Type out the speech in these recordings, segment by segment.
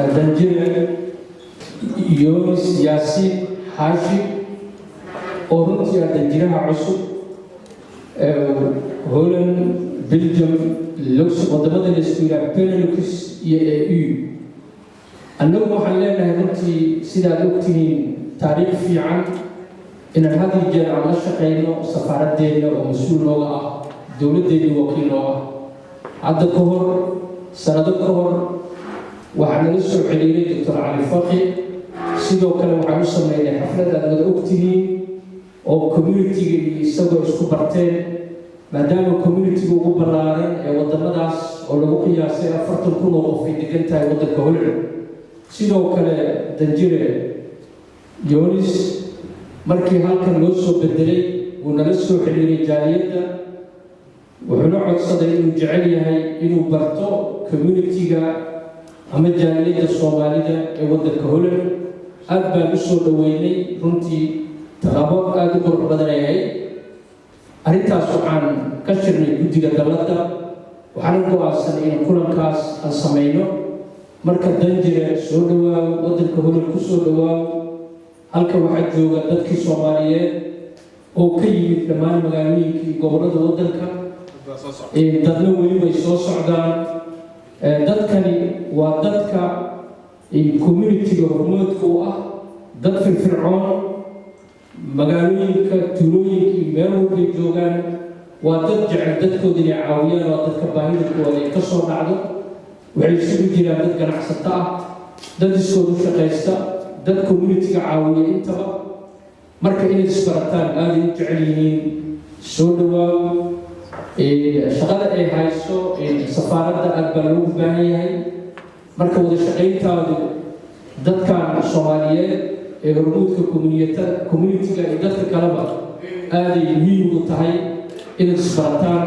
danjire Yonis Yasin Haji oo runtii danjiraha cusub Holland Belgium Lux wadamada la isku yiraahdo Benelux iyo EU annagu waxaan leenahay runtii sidaad ogtihiin taariikh fiican inaan had iyo jeer aan la shaqeyno safaaraddeena oo mas'uul nooga ah dowladdeena wakiil nooga ah hadda ka hor sanado ka hor waxaan nala soo xiriiray Dr. Cali Faqi sidoo kale waxaan u sameynay xaflad aad wada ogtihiin oo community-ga isagoo isku barteen maadaama community-ga ugu ballaaran ee wadamadaas oo lagu qiyaasay 40,000 oo qof ay degan tahay waddanka Holland sidoo kale danjire Yonis markii halkan loo soo bedelay uu nala soo xiriiray jaaliyadda wuxuuna codsaday inuu jecel yahay inuu barto community-ga ama jaaliyadda Soomaalida ee waddanka Holland aad baan u soo dhaweynay runtii talaabo aad u qurux badan ay arrintaas waxaan ka shirnay guddiga dawladda waxaan go'aansanay in kulankaas aan sameeyno marka danjire soo dhawaaw waddanka Holland ku soo dhawaaw halka waxaa jooga dadkii Soomaaliyeed oo ka yimid dhammaan magaalooyinkii gobollada waddanka dadna weli way soo socdaan dadkani waa dadka community-ga hormoodka u ah dad firfircoon magaalooyinka tuulooyinkii meel walbay joogaan waa dad jecel dadkooda inay caawiyaan oo dadka baahidakooda ay ka soo dhacdo waxay isugu jiraan dad ganacsato ah dad iskoodu shaqaysta dad community-ga caawiya intaba marka inay isbarataan aaday u jecel yihiin soo dhawaaw shaqada ay hayso safaaradda aad baa loogu baahan yahay marka wada shaqayntaadu dadkan Soomaaliyeed ee hormuudka community-ga iyo dadka kaleba aaday muhiim u tahay inay isbarataan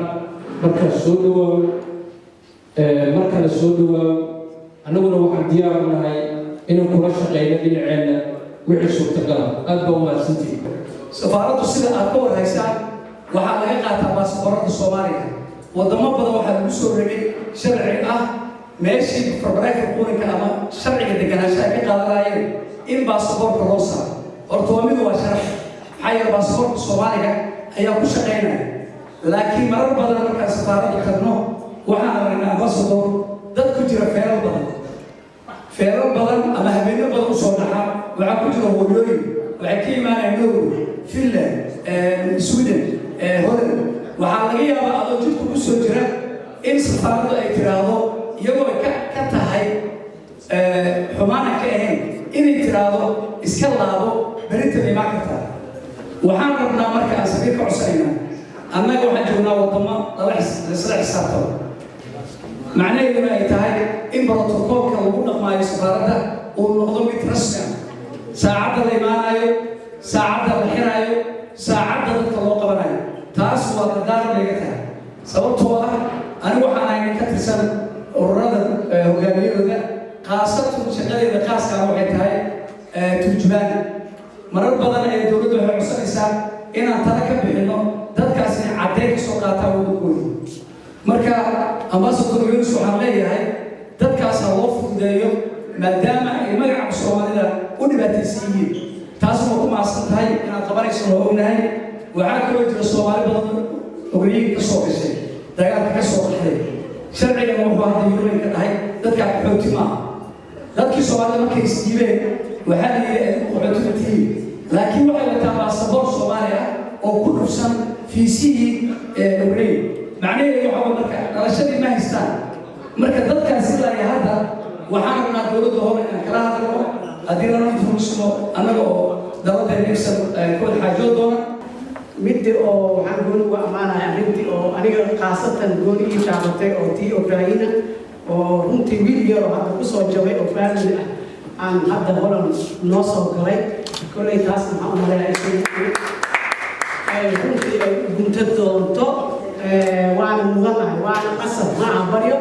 marka soo dhawaaw marka la soo dhawaaw annaguna waxaan diyaar u nahay inaan kula shaqeyno dhinaceena wixii suurtagal aad baa u mahadsantihiin safaaraddu sida aad ka warhaysaan waxaa laga qaataa baasaboorada Soomaaliya wadamo badan waxaa lagu soo rogay sharci ah meeshii farbarayka quranka ama sharciga deganaanshaha ka qaadanayeen in baasaboorka loo saaro horta waa mid waa sharci maxaa yeele baasaboorka Soomaaliga ayaa ku shaqeynaya laakiin marar badan markaan safaaradda tagno waxaan aragnaa ambassador dad ku jira feero badan ama habeenno badan u soo dhaxa waxaa ku jira hooyooyin waxay ka imaanayaan Norway Finland Sweden Holland waxaa laga yaabaa adoo jidka ku soo jira in safaaraddu ay tiraahdo iyagoo ka tahay xumaana ka ahayn inay tiraahdo iska laabo berinta bay imaan kartaa waxaan rabnaa marka aan safiir ka codsanayna annaga waxaan joognaa wadamo isla xisaabtaba macnaheeduna ay tahay in brotokoolka lagu dhaqmaayo safaaradda uu noqdo mid rasmi ah saacadda la imaanayo saacadda la xiraayo saacadda dadka loo qabanayo taas waa qadaar laga tahay sababtoo ah anigu waxaan ahay ka tirsan ururada hogaamiyadooda khaasatan shaqadeeda khaaska waxay tahay turjumaan marar badan ay dowladdu waxay codsanaysaa inaan tala ka bixino dadkaas inay caddeyn ka soo qaataan waddankooda marka ambassador Yonis waxaan leeyahay dadkaas ha loo fududeeyo maadaama ay magaca Soomaalida u dhibaataysan yihiin taas waa ku maasan tahay inaad qabanayso oo ognahay waxaa kaloo jira Soomaali badan ogriin ka soo gashay dagaalka ka soo qaxay sharciga wuxuu hadda Yuruub ka dhahay dadka xooti ma dadkii Soomaalida markay isdiibeen waxaa la yiri xooti laakiin waxay wataan baasaboor Soomaali ah oo ku dhufsan fiisihii ogriin macnaheedu waxa marka dhalashadii ma haystaan marka dadkaas ilaa iyo hadda waxaan rabnaa dowladda hore inaan kala hadalno haddii la intuusno annaga oo dowladda inaysan kooda xaajood doona midda oo waxaan gooni uga ammaanahay arrintii oo aniga khaasatan gooni ii taabatay oo tii Ukraina oo runtii wiil yar oo hadda ku soo jabay oo family ah aan hadda Holland noo soo galay kolay taas maxaa u maleeyaa runtii ay gunta doonto waana mudanahay waana qasab maaha baryo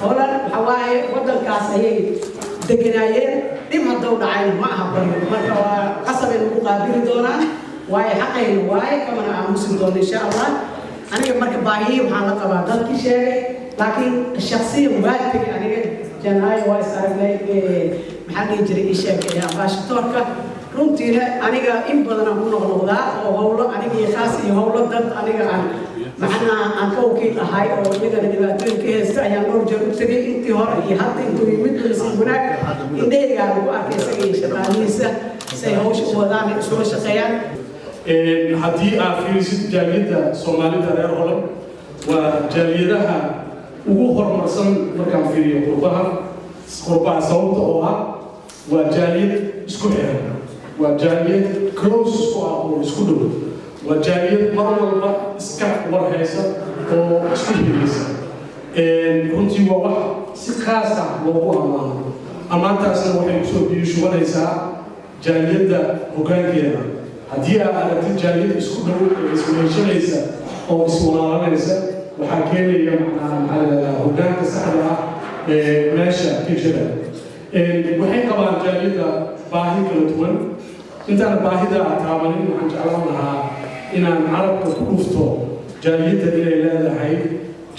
Holland waxa waaye waddankaas ayay deganaayeen dhib hadduu dhacayna ma aha baryo marka waa qasab ay ugu qaabili doonaan waaye xaqayna waaye kamana aamusin doono insha allah aniga marka baahiyi waxaan la qabaa dadkii sheegay laakiin shakhsiyan waajibkii aniga janaayo waa is aragnay maxaa dhihi jiray ii sheegay ambaashadoorka runtiina aniga in badan aan ku noqnoqdaa oo howlo aniga iyo khaas iyo howlo dad aniga aan macnaha aan ka wakiil ahay oo iyagana dhibaatooyin ka haysta ayaan dhowr jeer u tegay intii hore iyo hadda intuu yimid nasiib wanaag indhahaygaa lagu arkay isaga iyo shaqaalihiisa say hawsha u wadaan isula shaqeeyaan haddii aad fiirisid jaaliyadda soomaalida reer Holland waa jaaliyadaha ugu horumarsan markaan fiiriyo qurbaha sababta oo ah waa jaaliyad isku xiran waa jaaliyad close isku ah oo isku dhow waa jaaliyad mar walba iska warhaysa oo isku hiraysa runtii waa wax si khaas ah loogu ammaano ammaantaasna waxay kusoo biyushubanaysaa jaaliyadda hoggaankeeda haddii aad aragtid jaaliyad isku dhow ee isweeshanaysa oo iswalaalanaysa waxaa keenaya macnaha hoggaanka saxda ah ee meesha ka jira waxay qabaan jaaliyadda baahi kala duwan intaan baahida taabanin waxaan jeclaan lahaa inaan carabka ku dhufto jaaliyadda inay leedahay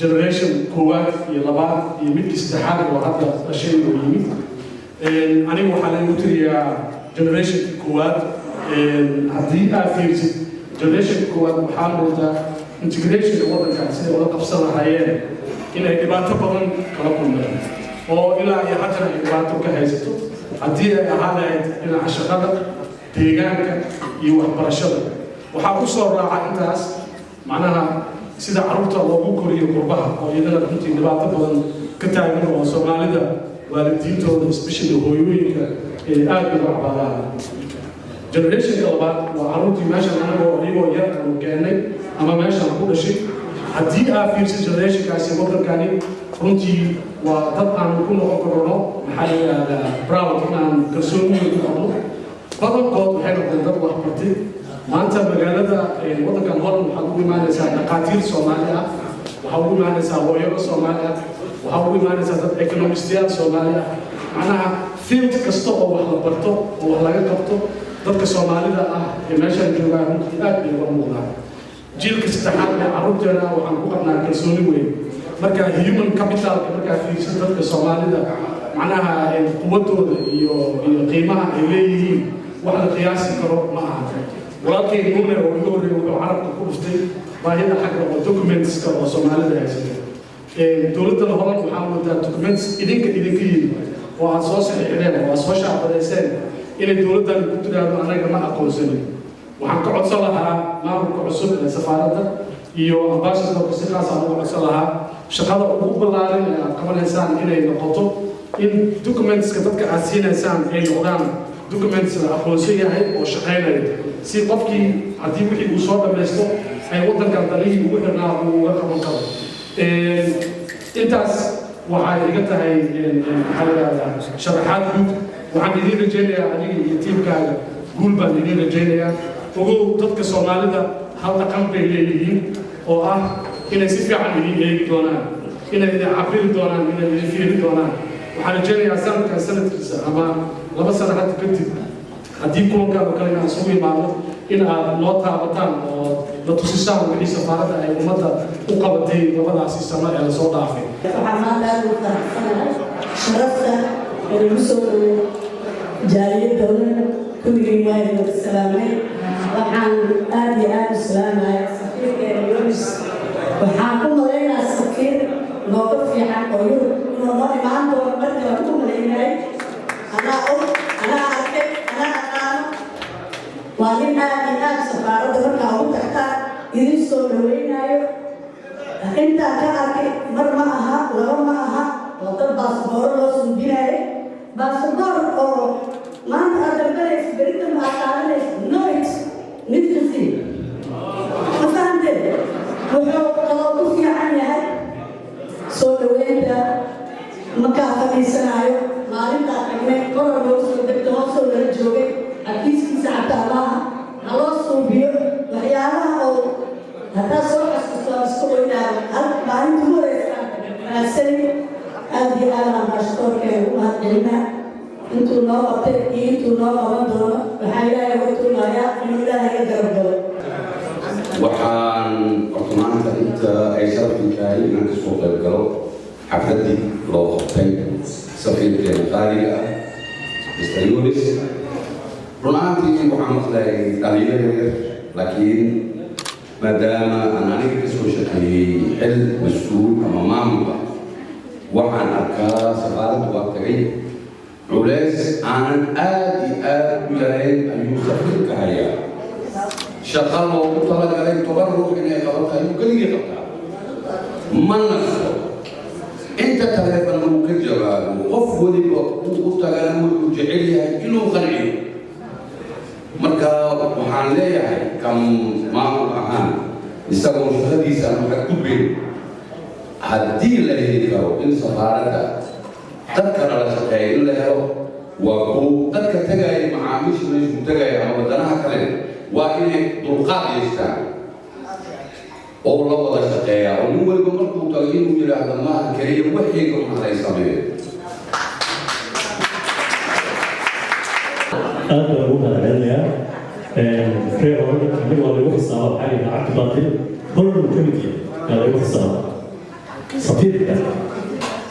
generation koowaad iyo labaad iyo midkii saddexaad oo hadda dhashay oo yimid aniga waxaa lagu tiriyaa generationka koowaad haddii aad fiirsid generationka koowaad waxaa moodaa integrationka waddankan siday ula qabsan lahaayeen inay dhibaato badan kala kulmeen oo ilaa iyo haddana ay dhibaato ka haysato haddii ay ahaan lahayd dhinaca shaqada deegaanka iyo waxbarashada waxaa ku soo raaca intaas macnaha sida carruurta loogu koriyo qurbaha oo iyadana runtii dhibaato badan ka taagan oo soomaalida waalidiintooda especially hooyooyinka ee aad uga cabaadaan generationka labaad waa carruurtii meeshan anagoo iyagoo yar aanu keennay ama meeshan ku dhashay haddii aad fiirsid generationkaasi waddankani runtii waa dad aan ku noqon karno maxaa la yidhaahdaa proud inaan kalsooni weyn ku qabno badankood waxay noqdeen dad wax bartay maanta magaalada waddankan Holland waxaad ugu imaanaysaa dhaqaatiir Soomaali ah waxaad ugu imaanaysaa hooyado Soomaali ah waxaad ugu imaanaysaa dad economistiyaal Soomaali ah macnaha field kasta oo wax la barto oo wax laga qabto dadka Soomaalida ah ee meeshan joogaan runtii aad bay uga muuqdaan jiilka saddexaad ee carruurteena waxaan ku qabnaa kalsooni weyn marka human capitalka markaa fiirsan dadka Soomaalida macnaha quwadooda iyo qiimaha ay leeyihiin wax la qiyaasi karo ma aha walaalkay nuune oo iga horreeyay wuxuu carabka ku dhuftay baahida xagga oo documentska oo Soomaalida haysata dowladda Holland waxaa wadaa documents idinka yimid oo aad soo saxiixdeen oo aad soo shacbadayseen inay dowladdan ku tiraahdo anaga ma aqoonsanin waxaan ka codsan lahaa maamulka cusub ee safaaradda iyo ambassadorka si khaas ah uga codsan lahaa shaqada ugu ballaaran ee aad qabanaysaan inay noqoto in documentska dadka aad siinaysaan ay noqdaan documents la aqoonsan yahay oo shaqaynaya si qofkii haddii wixii uu soo dhammaysto ay waddankan dalihii ugu xirnaa uu uga qaban karo intaas waxay iga tahay maxaa la yidhahdaa sharaxaad guud waxaan idiin rajaynayaa adiga iyo tiimkaaga guul baan idiin rajaynayaa ogow dadka Soomaalida hal dhaqan bay leeyihiin oo ah inay si fiican idiin eegi doonaan inay idin cabiri doonaan inay idin fiiri doonaan waxaan rajaynayaa sanadkan sanadkiisa ama 2 sano hadda kadib haddii kulankaan oo kale aan isugu imaano in aad noo taabataan oo la tusisaan wixii safaaradda ay ummadda u qabatay 2daasi sano ee la soo dhaafay waxaan maanta aad ugu faraxsanahay sharafta ee lagu soo dhaweeyo jaaliyadda Holland kulligeen waa idin salaamay waxaan aad iyo aad u salaamayaa safiirkeena Yonis waxaan ku maleynayaa safiir nooga fiican oo Yurub inuu noo imaan doono markii aan ku maleynahay anaa arkay anaa aqaano waa nin aad iyo aad safaaradda markaa ugu tagtaan idin soo dhaweynayo intaa ka arkay mar ma aha laba ma aha oo dad baasabooro loo suubinayo baasaboor oo maanta aad dalbanaysa beritan aad qaadanaysa noit midkasi ma fahanteen wuxuu kaloo ku fiican yahay soo dhaweynta markaa fadhiisanaayo maalintaa tagnay korar loo soo degto hoosoo lala joogay xakiiskiisa cabdaallaha haloo suubiyo waxyaalaha oo haddaa soo xasuusto aan isku oynaayo hal maalinta ugu horeysa wanaagsanay aad iyo aad aan baashkoorkeeda u mahadcelinaa intuu noo qabtay iyo intuu noo qaban doono waxaa ilaahay uga tuumayaa inuu ilaahay ka garab galo waxaan horta maanta inta ay sharafin tahay inaan kasoo qayb galo xafladdii loo qabtay سفير الخارجة مستر يونس رنعتي محمد لاي قليلا لكن ما دام أنا كسوش في حل مسؤول أمام وعن أركان سفارة وقتي علاس عن آدي يرين أن يسافر كهيا شغال وطلع عليه تبرر إن يقبضها يمكن يقبضها من نفسه أنت تعرف أنه كجبال وقف ولي وتجلم وجعلها إنه غني مركا وحان ليه كم ما أهان يستقبل شهادي سألوا كتبين هدي اللي يكرو إن سفارة تذكر على شيء له وهو تذكر تجاي معامش مش تجاي أما بدناها كلام وإنه طرقات يستعمل أو الله ولا شقيا أو نقول بمركو تغيير إلى هذا الله الكريم وحيكم على إسلامه. أنا أقول هذا فريق اللي هو اللي وصل عليه عقبات كل كمية اللي وصل صفير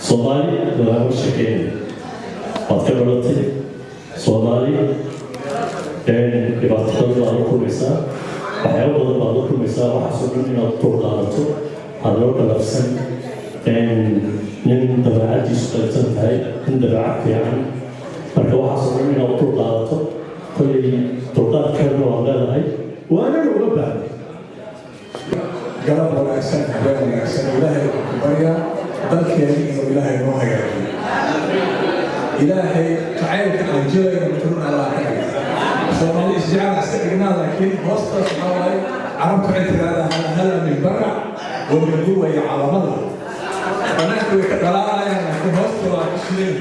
صومالي ولا مشكلة أتكلمت صومالي لبعض الله كويسة waxyaabo badan baa loo kulmaysaa waxaa soo dhan inaad dulqaadato aad loo dhalafsan nin dabeecadiisu qaybsan tahay nin dabeecad fiican marka waxaa soo dhan inaad dulqaadato kolley dulqaadkeedna waad leedahay waanana uga baahnay garab wanaagsan habeen wanaagsan ilaahay waxaan ku baryaa dalkeena inuu ilaahay noo hagaajiyo ilaahay jacaylka aan jirayno muturun allah ka dhiga Somali isjecel استقلنا لكن وسط حوالي عرفت عندك هذا من برا ومن جوا على مضى أنا كنت كلامي أنا كنت وسط واشلين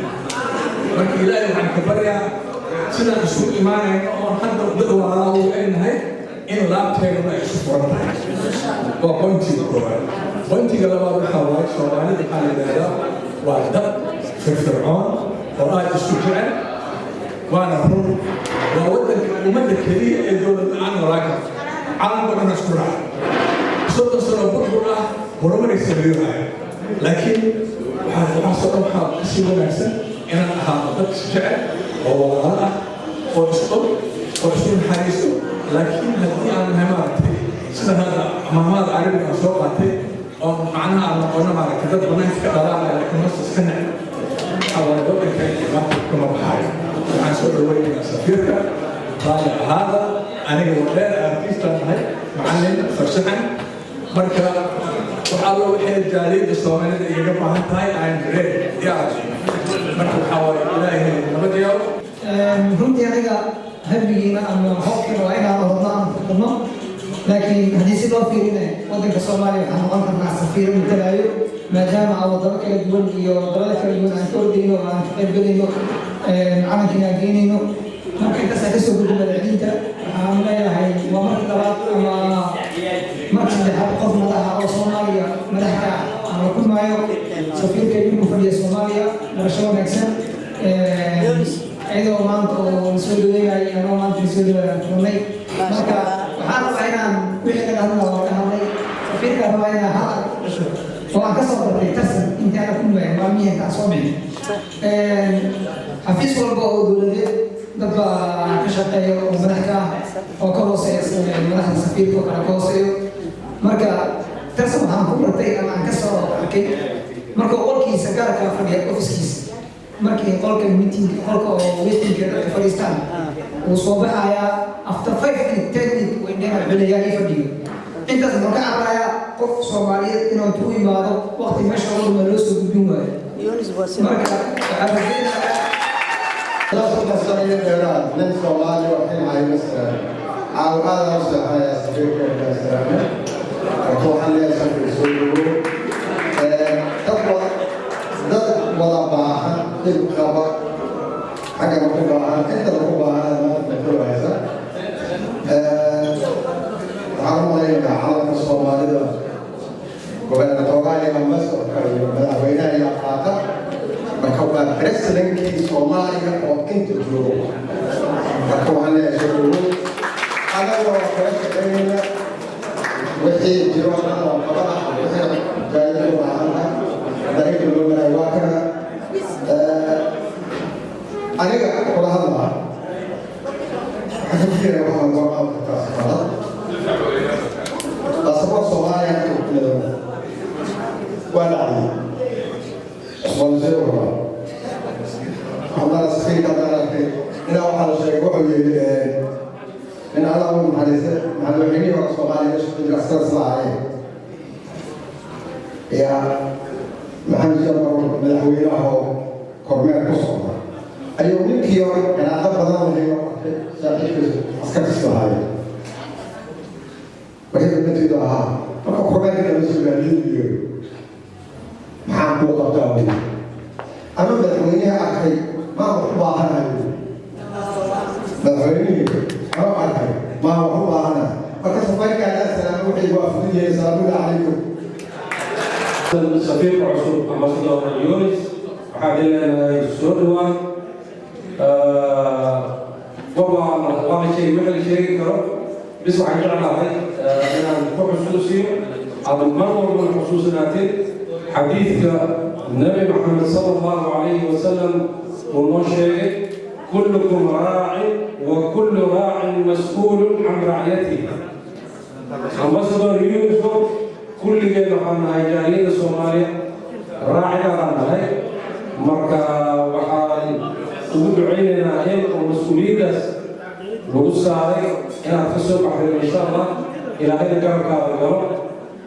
لكن لا يمكن كبريا سنة سوء إيمانه أو حد ضد ولا هو إن هاي إن لا تهرب يشوف ورنا وبنتي بنتي قال ما بحوالي شوالي بحال هذا وعدت في فرعون وراء الشجاع وأنا هون وودك ومدة كبيرة يقول الآن راكب عالم بدنا نشكرها صدق صدق بقولها ورمنا يسويها لكن حصل حال كسيبنا أحسن إن هذا شجاع ووالله وأسطول وأسطول حريصه لكن هذه أنا همارتي سنة هذا ما هذا عربي أسوقتي أو معناها أنا قلنا مع كذا بناء كذا لكن نص سنة أو بدك ما تكون بحاجة عن سؤال الوالد سفيرك قال هذا أنا ولا أرتيست هاي معلم فرسخن مركا وحاولوا وحيد جالي الصومالي اللي يجمع هاي عن غير يعني مركا حاولوا إلهي نبدي يوم runtii aniga habbigiina ama hobkiina waa inaan orodnaan furno laakiin haddii si loo fiirinayo waddanka soomaaliya waxaan noqon karnaa safiir matalaayo maadaama aan wadamo kala duwan iyo dalada kala duwan aan ka ordayno oo aan ka qaybgalayno calankiina aan geynayno marka intaasaan kasoo gudbo madaxdiinta waxaan leeyahay waa markii labaad ama markii saddexaad qof madaxa oo soomaaliya madaxka aan la kulmaayo safiirka igu fadhiya soomaaliya barasho wanaagsan ayadoo maanta oo soo dhaweynayay anoo maanta soo dhaweynay marka waxaan rabaa inaan wixii laga hadlaa waa ka hadlay safiirka rabaa inaan hadal oo aan ka soo bartay tarsan intaana ku nuwaay maalmihii intaan soo bixin xafiis walba oo dowladeed dad baa ka shaqeeya oo madax ka ah oo ka hooseeya madaxda safiirka oo kale ka hooseeyo marka tarsan waxaan ku bartay ama aan ka soo arkay markuu qolkiisa gaarka fadhiya ofiskiisa markii qolka meeting qolka oo waiting dadka fadhiistaan uu soo baxayaa after 5 minutes 10 minutes waynaga xulayaa ay fadhiyo intaas ma ka cabayaa qof Soomaaliyeed inuu tuu imaado waqti meesha uu loo soo gudbin waayo marka لا تصل إيران من صوماليا وحين هاي مصر أو هذا مصر هاي أسبوعين مصر وطبعا لي أسبوع سوري تطلع ضد ولا باها تبقى حاجة مكتوبة أنت مكتوبة ما مكتوبة هذا عالم لي عالم الصومالي وبين توقعي من مصر وين هي حاطة مكتوبة بريسلينكي صوماليا أو أنت جروب مكتوبة لي جروب أنا لو كنت بين وحي جروبنا وقبلها وحي جايين معنا دايما نقول أيوة kula hadlaa waxaan ku jiraa waxaan go'aan ka taasafada baasaboor Soomaaliya inta ku leedahay waa dhacay isboonsiyada waa waxaan safiir ka daaray ina waxa la sheegay wuxuu yiri in Allah uu madaxweynaha hore Soomaaliya isku jira askar Soomaaliya ya maxamed jabbar madaxweynaha kormeer ku socda ayuu ninkii hore calaaqad badan lahayd saaxiibkiisa askarta Soomaaliya waxay beddelay ahaa marka kormeerka la soo gaadhiyo maxaa ku qabtaa أنا مدحوني أخي ما هو أنا مدحوني أنا أخي ما هو أنا فكسفك على السلام وحي وافدني السلام عليكم السفير عصور أمباسادور يونس وحدنا السودوا وما شيء مثل شيء كرو بس وحنا على هاي أنا نحب خصوصي هذا المرة من خصوصياته حديث النبي محمد صلى الله عليه وسلم ونشر كلكم راع وكل راع مسؤول عن رعيته. أمباسادور يونس كل جيل عنا جالين الصومالية راعي عنا هاي مركا وحال ودعينا هاي ومسؤولية وقصة هاي أنا أتفسر بحر إن شاء الله إلى هذا كم كارجو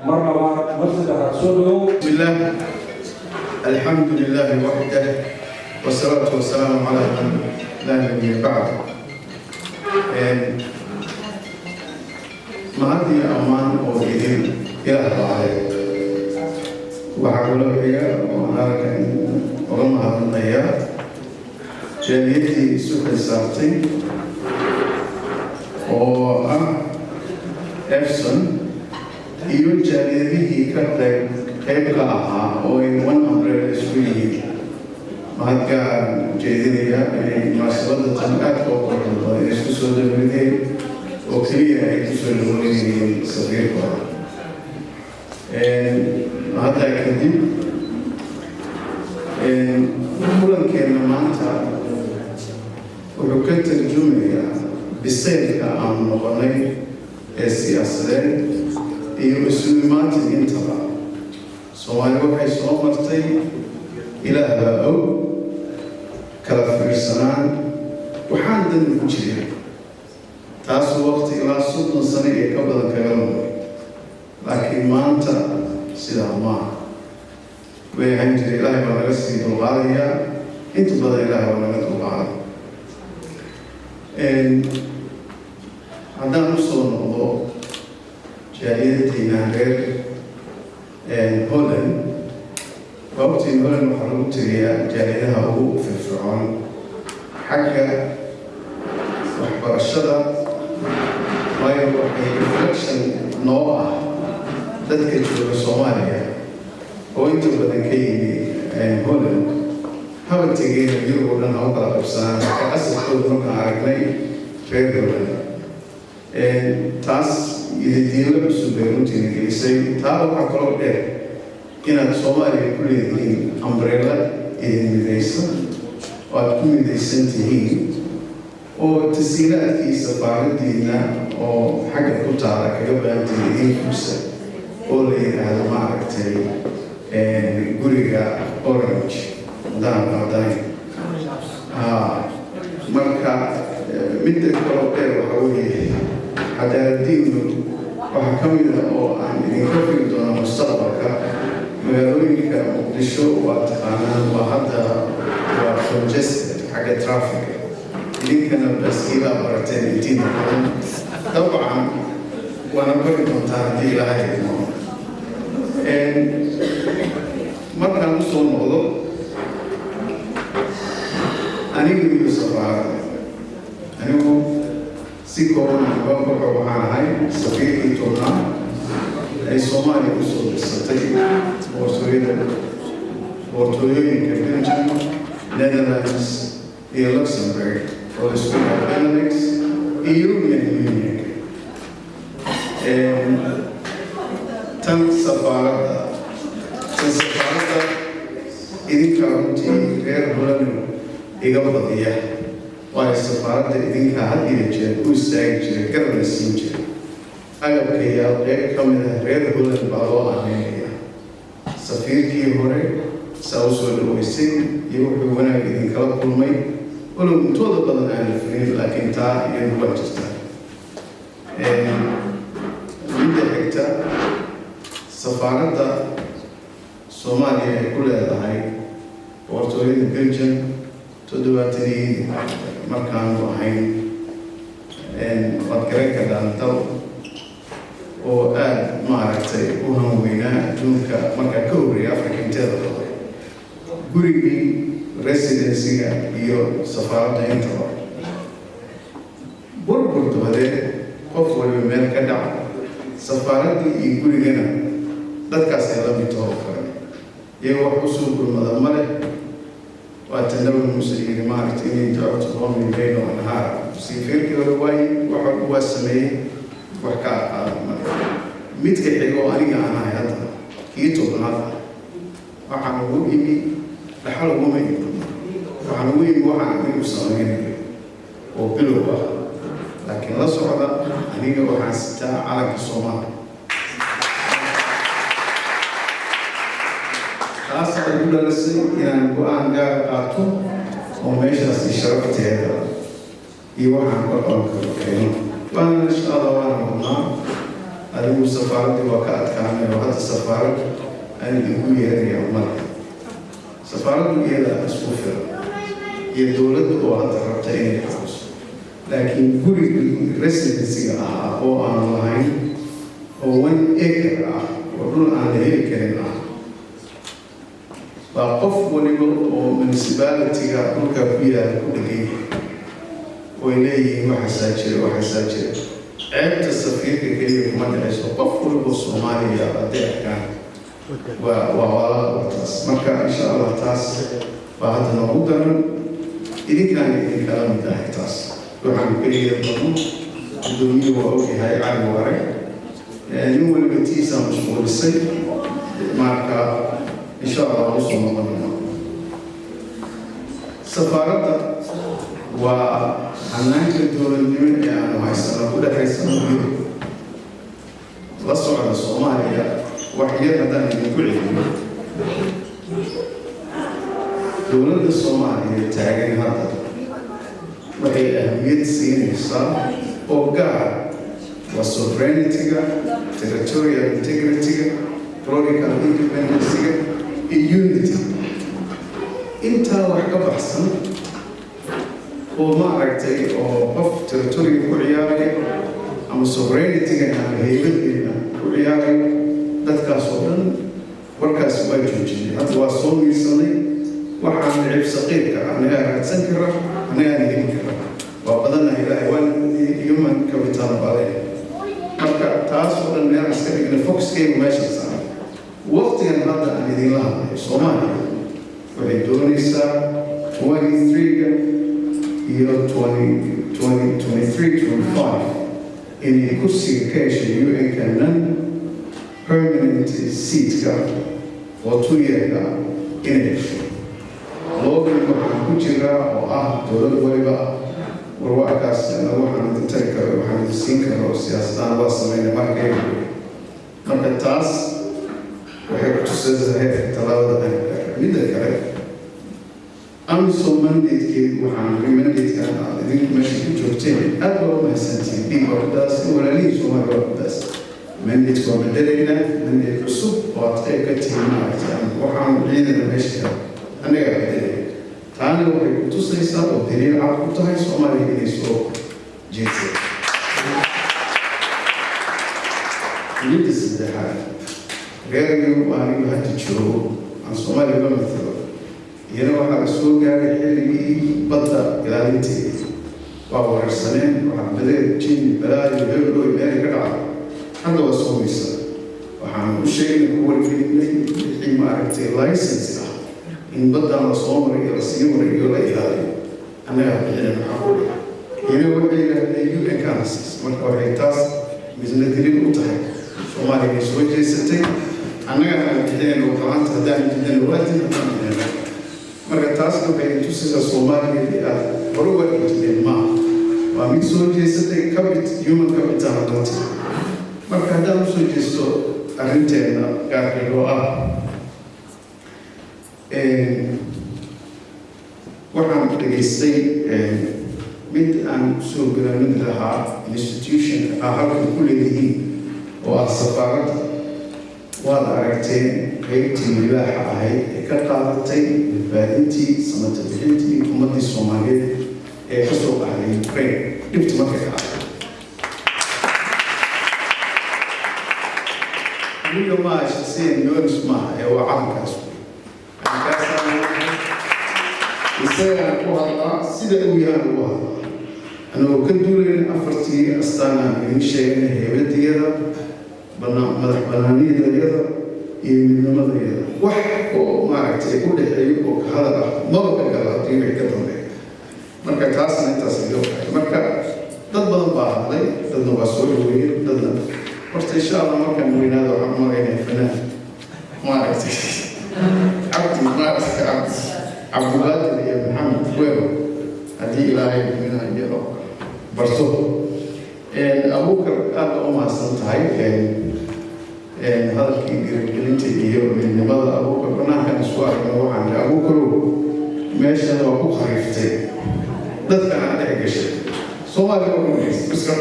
مرة مرسل حسودو. بسم الله الحمد لله وحده والصلاة والسلام على من لا نبي بعد. ما هذه أمان وجدين إلى الله وحقول هي وهذا ورمها النيا جميعتي سوق الساعتين وأفسن يوجد كتير كيف كلها أو إن one umbrella سوي ما كان جديدية يعني مسؤول تنقل أو يسوس الدنيا وكلية يسوس الدنيا صغير هذا كذب كلن كان مانتا وكنت الجملة بسيط عن مغني السياسة يسلمات الانتباه سواء وحي صومرتي إلى أباء كلا فرسان وحان دن المجرين تاسو وقت إلى صدن سنة قبل كلامه لكن ما أنت سيدا ما ويهنجر إلهي ونغسي بالغالية انت بدأ إلهي ونغسي بالغالية عندنا نفسه الموضوع جاليتنا غير هولند وقت هولند وحروب تريا جاليتها هو في فرعون حاجة وحبر الشدة ما يروح ريفلكشن نوع تذكر في الصومالية وانتو بدن كي هولند هاو تجي يجيبوا لنا هوكلا بسان كأسف كل مرة عارفني غير هولند taas idinla cusub bay runtiina gelisay taa waxaa kaloo dheer inaad Soomaaliya ku leedihiin umbrella idin midaysan oo aad ku midaysan tihiin oo tasiilaadkii safaaradiina oo xagga ku taala kaga baahantihiin idin fursa oo la yidhaahdo maaragtay guriga Orange daan marka midda kaloo dheer waxaa weeye عدالتين وحكمنا أو عن إنكافي دون مستقبلك مغالوينك مقدشو واتقانان وهذا وكونجستد حاجة ترافيك لكن بس إلى مرتين الدين طبعا وأنا كنت متعدي إلى هذه الموضوع مرة نوصل الموضوع أنا يقول يوسف أنا سيكون بابا وعلى هاي سفير تونا أي سومالي وصل السطحي وصولين كبنجم نيدرلاندز إيه لوكسمبورغ for the School of Economics European Union تم سفارة إذا كنت غير هولند إيجابية waayo safaaradda idinkaa had iyo jeer u istaagi jiray garabna siin jiray agabkayaa qeyb ka mid ah reer Holland baa loo aaneynaya safiirkii hore saa u soo dhaweysay iyo wuxuu wanaag idinkala kulmay walow intooda badan aan la fulin laakiin taa iyadu waa jirtaa midda xigta safaaradda Soomaaliya ay ku leedahay boqortooyada Belgium 70 markaanu ahayn waad garan kartaan dal oo aad maaragtay u hanweynaa adduunka markaa ka horreeyay Afrika inteeda badan gurigii residensiga iyo safaaradda intaba burbur dabadeed qof waliba meel ka dhaca safaaraddii iyo gurigana dadkaas ay la mid taho kale iyagoo wax usoo gurmada ma leh waa tanabi muuse yiri maaragtay inay dacwatu qoomin bayna wa nahaara safiirkii hore waa sameeyey wax ka aqaada male midka xigoo aniga aan ahay hadda kii tobnaad ah waxaan ugu imi dhaxal uguma imi waxaan ugu imi waxaan anigu samaynayo oo bilow ah laakiin la socda aniga waxaan sitaa calanka Soomaaliya taas ay ku dhalisay inaan go'aan gaar qaato oo meeshaas sharafteeda iyo waxaan ka qaban karo keeno waan insha Allah waan rabnaa adigu safaaradda waa ka adkaanay oo hadda safaarad aan ugu yeerayo mar safaaraddu iyada isku filan iyo dowladda oo hadda rabta inay xaqiiso laakiin gurigii residensiga ahaa oo aan lahayn oo 1 acre ah oo dhul aan la heli karin ah baa qof waliba oo municipality-ga dhulka ku yaala ku dhegay oo leeyihiin waxaasaa jira ceebta safiirka keliya kuma dhacayso qof waliba Soomaaliya haddii arkaan waa walaalahaas marka insha Allah taas baa hadda noogu daran idinkaan idinkala mid ahay taas waxaan keliya badan guddoomiye waa ogyahay cali waare nin waliba tiisa mashquulisay marka insha Allah usoo noqonayna safaaradda waa hanaanka dowladnimo ee aanu haysano ku dhexaysano la socda Soomaaliya wax yar haddaan idinku celiyo dowladda Soomaaliya taagan hadda waxay ahmiyad siinaysaa oo gaar waa sovereignty-ga territorial integrity-ga political independence-ga iyo unity intaa wax ka baxsan oo maaragtay oo qof territory ku ciyaaraya ama sovereignty-ga ama hay'addeena ku ciyaaraya dadkaas oo dhan warkaas waa joojiyay hadda waa soo miirsanay waxaan cib saqiirka anaga raadsan kara anaga heli kara waa badana ilaahay waan human capital bale marka taas oo dhan meel iska dhigna focus-keenu meesha saaran waqtigan hadda aan idinla hadlayo Soomaaliya waxay doonaysaa 23-ga iyo 2023-25 inay kursiga ka heshay UN-ka non-permanent seat-ka oo 2-year-ka inay heshay loogan waxaan ku jiraa oo ah dowlad waliba warwaakaas waxaan idin tari karo waxaan idin siin karo oo siyaasadaan waa sameynay marka taas waxay ku tusaysaa talaabada midda kale AMISOM mandate-keedu waxaan mandate-kan aad idinku meesha ku joogteen aad baa u mahadsantihiin dhiig waa ku daas walaalihii Soomaaliya waa ku daas mandate waa bedelayna mandate cusub oo aad qayb ka tihiin maaragtaan waxaan ciidana meesha anaga bedelay taana waxay ku tusaysaa oo daliil cad ku tahay Soomaaliya inay soo jeedsay midda saddexaad reeraygu anigu hadda joogo aan Soomaaliya la matalo iyana waxaa la soo gaaray xilligii badda ilaalinteeda waa wararsaneen waxaa badeed jin balaayo hebloy meel ka dhaca hadda waa soo maysa waxaan u sheegay ku wargelinay wixii maaragtay license ah in baddaan la soo maray iyo la sii maray iyo la ilaaliyo annaga bixina maxaa ku iyana waxay yidhaahdeen UN-kaas marka waxay taas midna dilin u tahay Soomaaliya ay soo jeesatay annaga aan bixinayno gacanta haddaan jidana waajib haddaan bixinayno marka taas waxay tusaysaa Soomaaliya hore u arki jireen maaha waa mid soo jeesatay human capital dalta marka haddaan usoo jeesto arrinteena gaarkeed oo ah waxaan dhageystay mid aan soo garaamin lahaa institutionka ah halkan ku leeyihiin oo ah safaaradda waad aragteen qaybtii libaaxa ahayd ee ka qaadatay badbaadintii samata bixintii ummaddii soomaaliyeed ee ka soo baxday ukraine dhibta markay dhacday aniga maaha shaqsiyan yonis maaha ee waa calankaas isagana ku hadlaa sida uu yahan ugu hadlaa anagoo ka duulayn afartii astaanaan idin sheegna heybadiyada madax banaaniyadayada iyo midnimadayada wax oo maaragtay u dhexeeyo oo ka hadal ah maba ka gala haddii wixii ka dambeeya marka taasna intaas iga waxay marka dad badan baa hadlay dadna waa soo dhaweeyey dadna horta insha allah markaan weynaada waxaan maraynay fanaan maaragtay cabdi cabdulqaadir iyo maxamed weero haddii ilaahay minaa iyado barto abuukar aad u mahadsan tahay hadalkii garagelinta iyo midnimada abuukar banaankan isku aragna waxaan ihi abuukarow meeshan waa ku khariiftay dadkan aan dhex gashay soomaaliya waa umaysa iska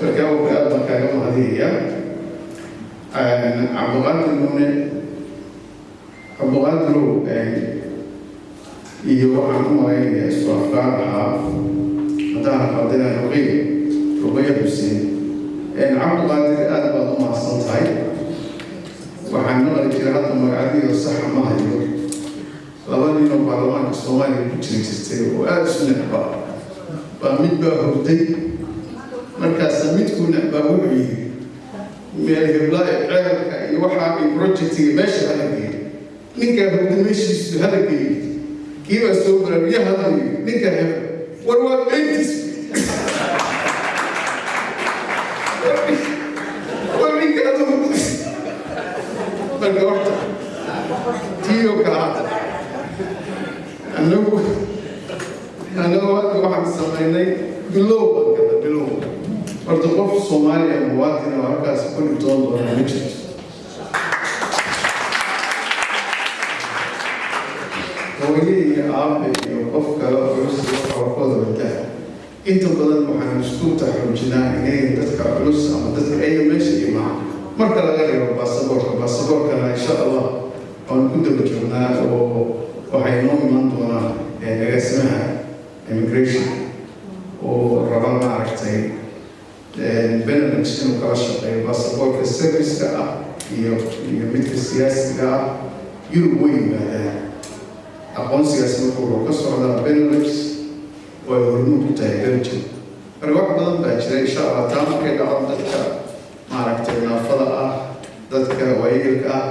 marka abuukar aad baan kaaga mahadiyaya cabdiqaadir nuune cabdiqaadirow iyo waxaan u malaynayaa isku afkaar ahaa haddaan qaldina ruqaya xuseen cabdiqaadir aad baad u mahadsan tahay waxaan maqli jira hadda magacadiyo saxa ma hayo laba ninoo baarlamaanka soomaaliya ku jiri jirtay oo aada isu necbaa baa mid baa hurday markaasa midkuu necbaa wuxuu yidhi meel heblaayo ceelka iyo waxaa iyo projectiga meesha hala geeyey ninkaa hurday meeshiisu hala geeyey kii baa soo baraabiya hadlayo ninkaa hebel war waa beentis war ninkaa marka horta tiyo kala hadda anagu hadda waxaan samaynay bilow baan gada bilow horta qof soomaaliya muwaadina oo halkaas ku dhibtoon doona ma jirto hooye iyo aabe iyo qof kale oo culus waxbarkooda wadaa inta badan waxaan isku taxruujinaa inay dadka culus ama dadka ay meesha imaan marka laga reebo baasaboorkana insha allah waan ku daba joognaa oo waxay noo iman doonaan agaasimaha immigration oo raba maaragtay benefits inuu kala shaqeeyo baasaboorka serviceka ah iyo midka siyaasiga ah yurub way yimaadaan aqoonsigaas marka wuxuu ka socdaa benefits way hormuud ku tahay belgium marka wax badan baa jira insha allah taa markay dhacdo dadka maaragtay naafada ah dadka waayeelka ah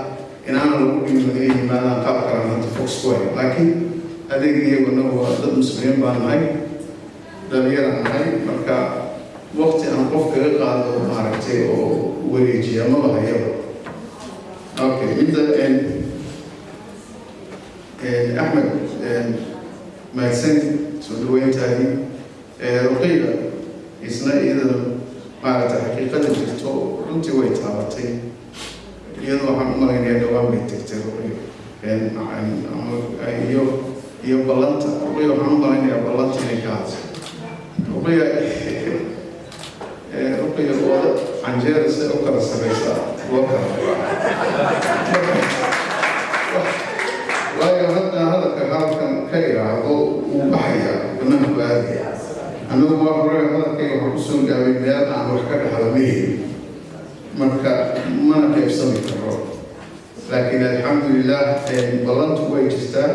inaana lagu dhimo inay yimaadaan qaab kalan hadda fox way laakiin adeeg iyaguna waa dad muslimiin baan nahay dhalinyaraan nahay marka waqti aan qof kaga qaado maaragtay oo wareejiya maba hayaba okay midda axmed mahadsan soo dhaweyntaadii ruqayda isna iyadana maaragtay xaqiiqada jirto runtii way taabatay iyadoo waxaan u malaynayaa dhawaan bay tegtay ruqayda iyo ballanta ruqayda waxaan u malaynayaa ballanta inay ka hadso ruqayda ooda canjeera si u kala sareysaa loo kala waayo hadda hadalka halkan ka iraahdo wuu baxayaa banaanku aadaya annagu waa hore hadalkayga waxaan kusoo gaabay meel aan wax ka dhaxla ma helin marka mana qaybsami karo laakiin alxamdulilah ballantu way jirtaa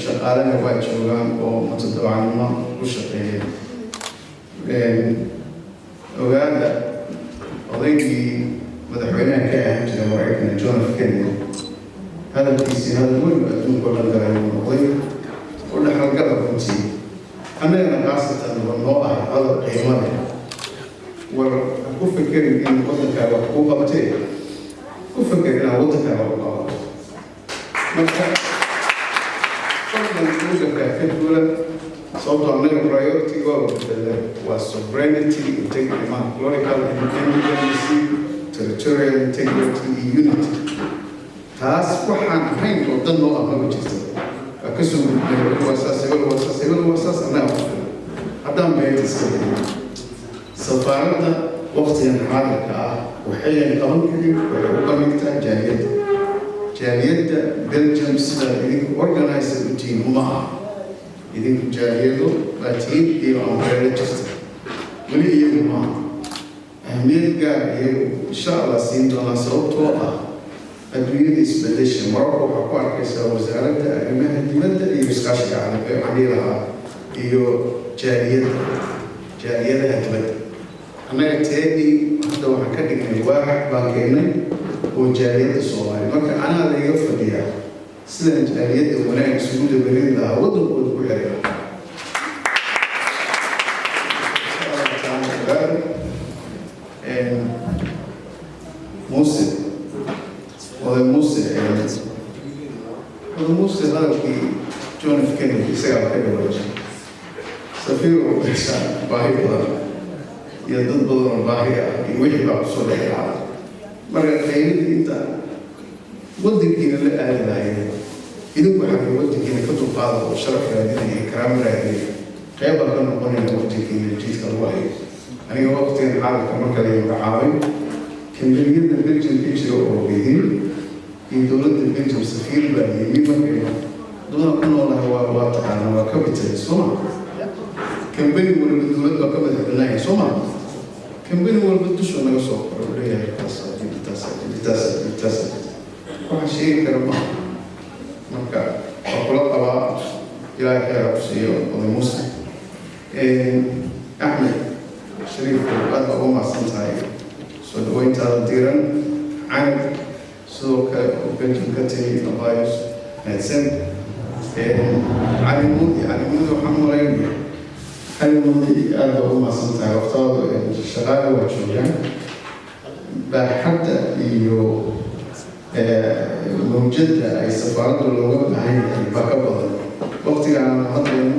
shaqaalena waa joogaan oo mutadawacanimo u shaqeeyeen ogaada odaygii madaxweynaha ka ahaan jira maraykanka john f kennedy hadalkiisii hadal weyn adduunka oo dhan galay uu noqday oo dhexalgala runtii annagana khaasatan waa noo ah hadal qiimo leh war ku fekerin in waddankaaga wax kuu qabatee ku feker inaad waddankaaga u qabato marka fadlan ugarkaa ka duula sababtoo annaga priority waa bedela waa sovereignty, integrity, political independence, territorial integrity iyo unity. taas waxaan ahayn oo dan noo ah ma jirto. waa ka soo gudbay wasaas annaga haddaan beenta iska dhigno safaaradda waqtigan xaadirka ah waxay qaban karin waxay u bandhigtaa jaaliyadda Belgium sida idinku organizer u tihiin uma aha idinku jaaliyado laatiin iyo umbrella jirta weli iyagu ma aha ahmiyad gaar iyagu insha allah siin doonaa sababtoo ah adduunyada isbedesha mararka waxaa ku arkaysaa wasaaradda arrimaha dibadda iyo iskaashiga caalamiga waxaan dhihi lahaa iyo jaaliyadaha dibadda annaga teedii hadda waxaan ka dhignay waaxid baan keenay oo jaaliyadda Soomaaliya marka anaa laga fadhiyaa sida jaaliyadda wanaag isugu dabalin lahaa waddankooda ku xiray Mose hadalkii John F. Kennedy isagaa ka dhawaajay safiir oo dhashaa baahi badan iyo dad badan oo baahi ah iyo wixii baa kusoo dhexyaacay marka qaylidii inta waddankiina la aadi lahayd idinku waxaa waddankiina ka dulqaada oo sharaf raadinaya karaamo raadinaya qeyba ka noqonaya waddankiina jidka lagu hayo aniga waqtigan xaaladka marka la magacaabay kambaliyada Belgium ka jira oo weydin iyo dowladda Belgium safiir baa yimid markay dowladda ku noolahay waa taqaana waa capital Soma kambani walba dowladda waa ka madaxbanaahay Soma kambani walba dusha naga soo qoro leeyahay taas waxaan sheegi kara ma marka waa kula qabaa ilaahay khayr ha ku siiyo oday Muuse Axmed Shariif aad baa ugu mahadsan tahay soo dhaweyntaada diiran canab sidoo kale oo Belgium ka tegay abaayos mahadsan calimudi waxaan malaynayaa calimudi aad baa ugu mahadsan tahay waqtooda shaqaale waa joogaan baaxadda iyo mawjadda ay safaaradda looga baahan yahay baa ka badan waqtigaan haddaynu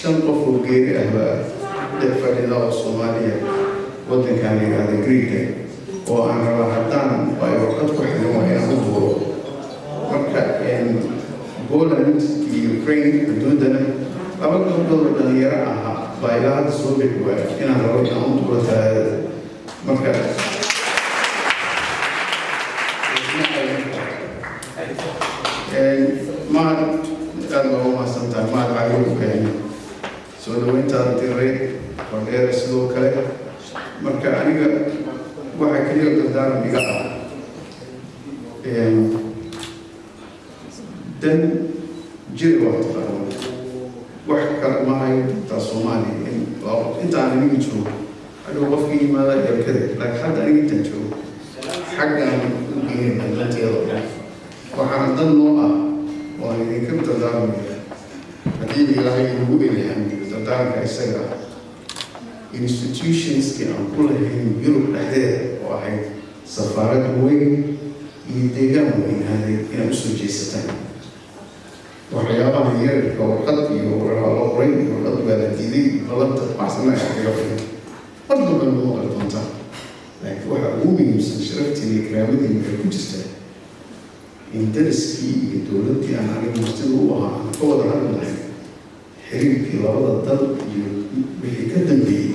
5 qof oo geeri ah baa dhex fadhida oo Soomaaliya waddankaan yidhaahda Greeka oo aan rabaa haddaan ay warqad ku xiran waa inaan u buuro marka Poland iyo Ukraine xuduudana laba gabdhood oo dhalinyaro ahaa baa ilaa hadda soo bixi waaya inaan rabo inaan u buuro talaadada marka maad aad baa u mahadsantahay maad cali u keenay soo dhaweyntaada diray waa dheere sidoo kale marka aniga waxaa keliya dardaaran iga ah dan jiri waa taqaano wax kale ma hayo taa Soomaaliya intaan aniga joogo adoo qofka yimaada yarkada laakiin hadda aniga intaan joogo xaggaan u geeyay badlanteeda waxaan dan noo ah waan idinka dardaaramaya haddii ilaahay ugu ilhaamiyo dardaaranka isaga ah institutionskii aan ku lahayn Yurub dhexdeeda oo ahayd safaarad weyn iyo deegaan weynaaday inay u soo jeesataan waxyaabaha yararka warqad iyo waraalo qoray iyo warqad baa la diiday balanta baxsana ay kaga filan mar dambe ma maqli doontaa laakiin waxa ugu muhiimsan sharaftii iyo karaamadii waxay ku jirtaa in dariskii iyo dowladdii aan aniga martida u ahaa aan ka wada hadli lahayn xiriirkii labada dal iyo wixii ka dambeeyey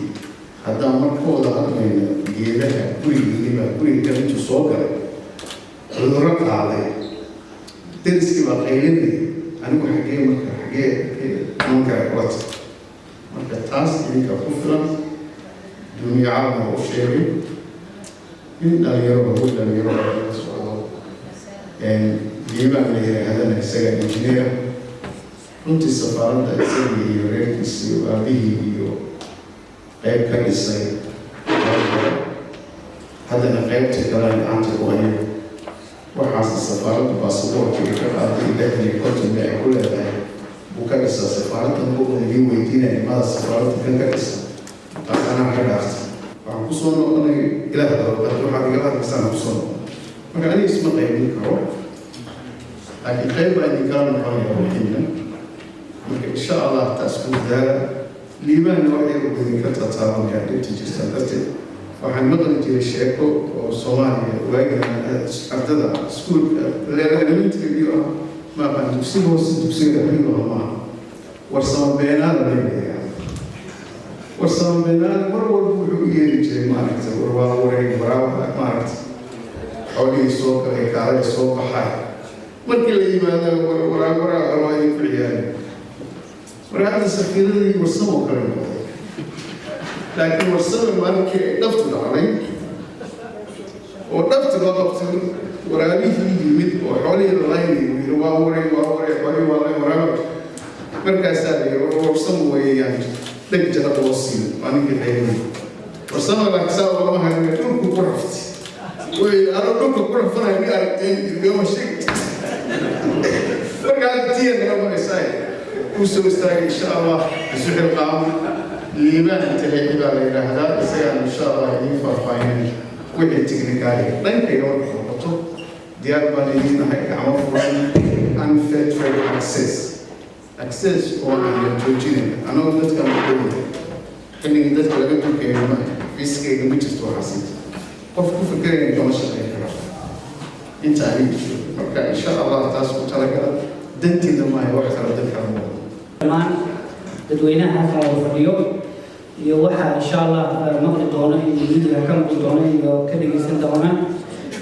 haddaan marka wada hadlayno geedaha gurigiinibaa guriga intuu soo galay cudurro qaaday dariskii baa qaylinaya anigu xaggee nimankaa kulata marka taas idinka ku filan duniya caalamka u sheegay in dhalinyaro laga socdo diibaan la yidhaahdana isaga injineer runtii safaaradda isaga iyo reerkiisa iyo aabihii iyo qayb ka dhisay haddana qaybta kale gacanta ku hayo waxaas safaaradda baasaboorkiga ka qaaday lixdan konton ay ku leedahay buu ka dhisaa safaaradda buuqda idin weydiinaya imada safaaradda kan ka dhisa taas anaa ka dhaarta waxaan kusoo noqonay ilaah dalbad waxaad igala hadlaysaan kusoo noqon marka aniga isma qaybin karo laakiin qayb baa idin kala noqonaya waxiina marka insha allah taas ku daara liibaanna waxay u idinka tataabanaya dhibta jirta darteed waxaan maqli jiray sheeko oo soomaaliya waagiga ardada iskuulka elementary ah maaqaan dugsiga hoose dugsiga dhexdiiba maaha warsama beenaada leeyahay warsama beenaada mar walba wuxuu u yeeri jiray maaragta warwaa wareeg waraawaxa maaragta xoolihii soo galay kaalay soo baxay markii la yimaado waraawaraa waa idin ku ciyaari marka hadda safiiradii warsamoo kale noqday laakiin warsama markii ay dhaftu dhacday oo dhaftu loo qabtay waraabihii yimid oo xoolihii la laynayay yiri waa wareeg xoolihii waa lay waraawa markaasaa la yiri warsamo weeyaan dheg jara loo siin anigii qaybay warsama laksaa lama hayo dhulku ku raftay way aro dhulku ku rafanayo ni aragteen gama sheegtay markaa tiyan lama haysaa usoo istaagay insha allah isu xilqaamo liibaan taleexi baa la yidhaahdaa isagaan insha allah idiin faahfaahin wixii tiknikaaliga dhankayga marka noqoto diyaar baan idiin nahay gacmo furan unfair trade access oo aan la joojinayn anagoo dadkaan u dhowyahay xilligii dadka laga dukayo ma fiiskayga ma jirto waxaasi qof ku fikiraya kama shaqayn kara intaa ayuu jiro marka insha allah taas ku talagala dantiina maahay wax kala dadkaan moodo dhammaan dadweynaha halkan wada fadhiyo iyo waxaa insha allah maqli doona iyo videoga ka maqli doona iyo ka dhegeysan doona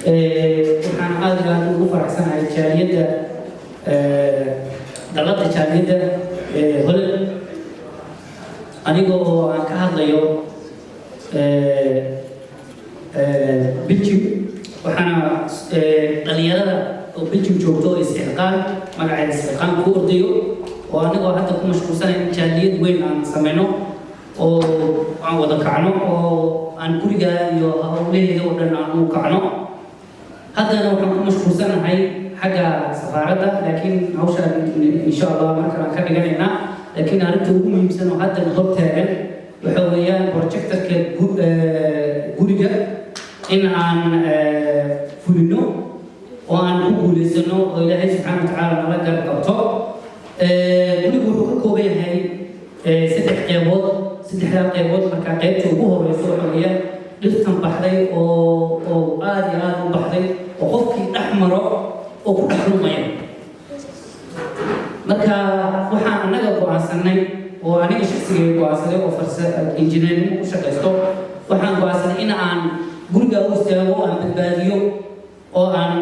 waxaan aad iyo aad ugu faraxsanahay jaaliyadda dalada jaaliyadda Holland aniga oo aan ka hadlayo Belgium waxaana dhalinyarada oo Belgium joogto oo isxilqaan magaceeda isxilqaan ku ordayo oo anigoo hadda ku mashquulsanahay jaaliyad weyn aan sameyno oo aan wada kacno oo aan guriga iyo hawleheeda oo dhan aan u kacno haddana waxaan ku mashquulsanahay xagga safaaradda laakiin hawshaan insha allah markaan ka dhiganaynaa laakiin arrinta ugu muhiimsan oo hadda hor taagan waxa weeyaan projectorka guriga in aan fulino oo aan ku guulaysano oo ilaahay subxaana wa tacaala nala garab qabto gurigu wuxuu ka kooban yahay saddex qeybood markaa qaybta ugu horeyso waxa weeyaan dhirtan baxday oo aad iyo aad u baxday oo qofkii dhex maro oo ku dhex lumaya marka waxaan annaga go-aansanay oo aniga shaqsigay go-aansaday oo injineernimo ku shaqaysto waxaan go-aansanay in aan guriga u istaago aan badbaadiyo oo aan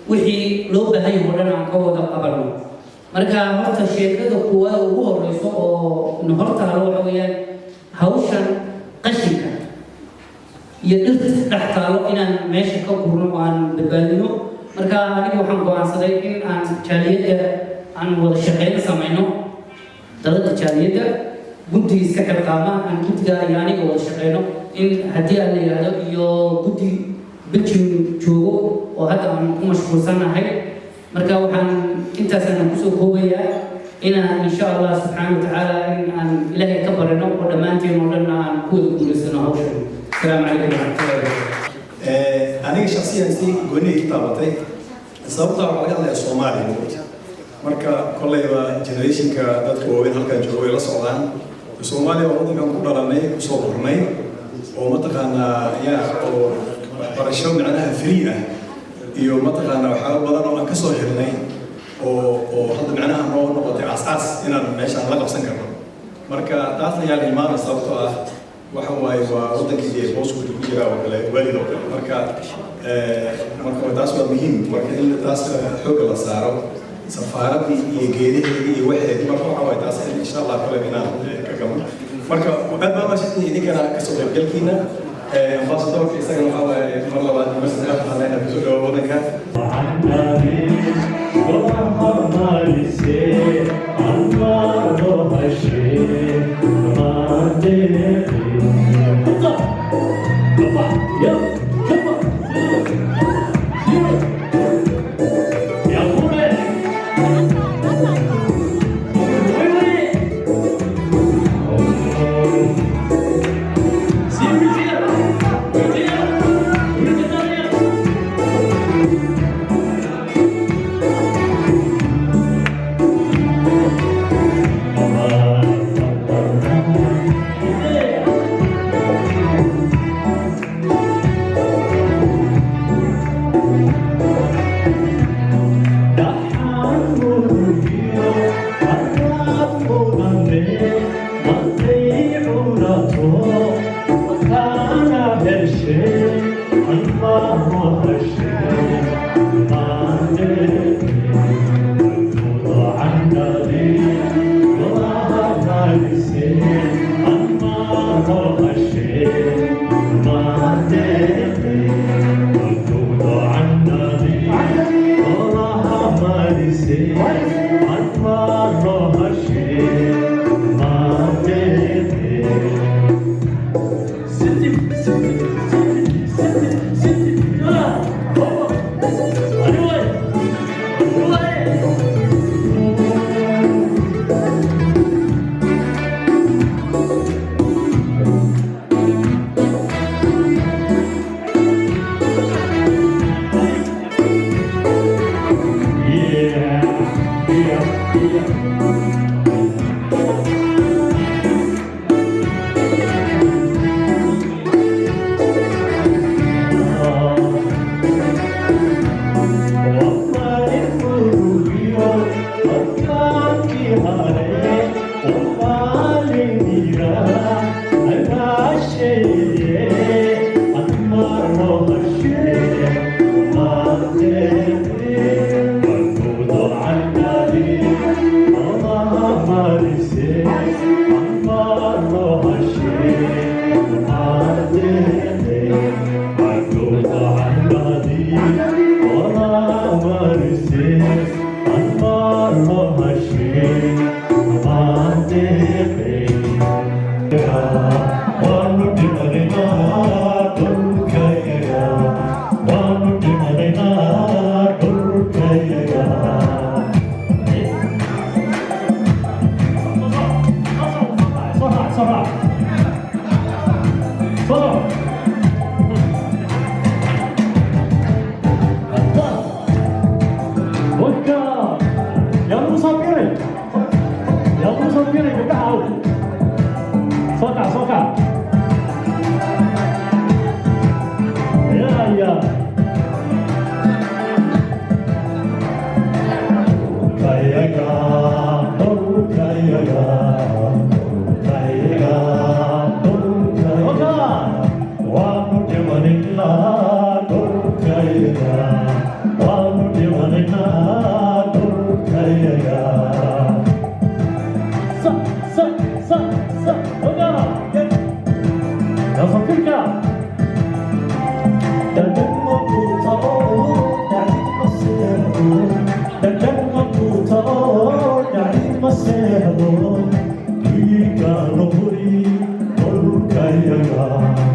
wixii loo baahan yahay oo dhan aan ka wada qabanno marka horta sheekada kuwaad ugu horeyso oo hortaalo waxa weeyaan hawshan qashinka iyo dhirta dhex taalo inaan meesha ka gurno oo aan badbaadino marka aniga waxaan go-aansaday in aan jaaliyadda aan wada shaqeyn sameyno dalada jaaliyadda guddiga iska xilqaama aan guddiga iyo aniga wada shaqeyno in haddii aan la yidhaahdo iyo guddi Belgium joogo oo hadda aan ku mashquulsanahay marka waxaan intaasaan kusoo koobayaa inaan insha allah subxaana wa tacaala in aan ilaahay ka barino oo dhammaanteen oo dhan aan ku wada guulaysano hawshan asalaamu calaykum waraxmatullahi wabarakaatu aniga shakhsiyan si gooni ka taabatay sababta waxaa laga hadlayaa Soomaaliya marka kollayba generationka dadka waaweyn halkan jooga way la socdaan Soomaaliya waa wadankan ku dhalanay kusoo kornay oo mataqaanaa oo barasho macnaha free ah iyo mataqaanaa waxyaabo badan oo aan ka soo helnay oo hadda macnaha noo noqotay asaas inaan meeshaan la qabsan karno marka taas ayaa la imaanay sababtoo ah waxa waaye waa wadankii boosku ku jira oo kale waalid oo kale marka taas waa muhiim marka in taas xoogga la saaro safaaradii iyo geedaheedii iyo waxeedii marka waxa waaye taas insha allah kale inaan ka gamo marka aad baa maashatiin idinkana kasoo qaybgalkiina ambassadorka isaga waxa waaye mar labaad masjid halena kusoo dhawo wadanka Kaya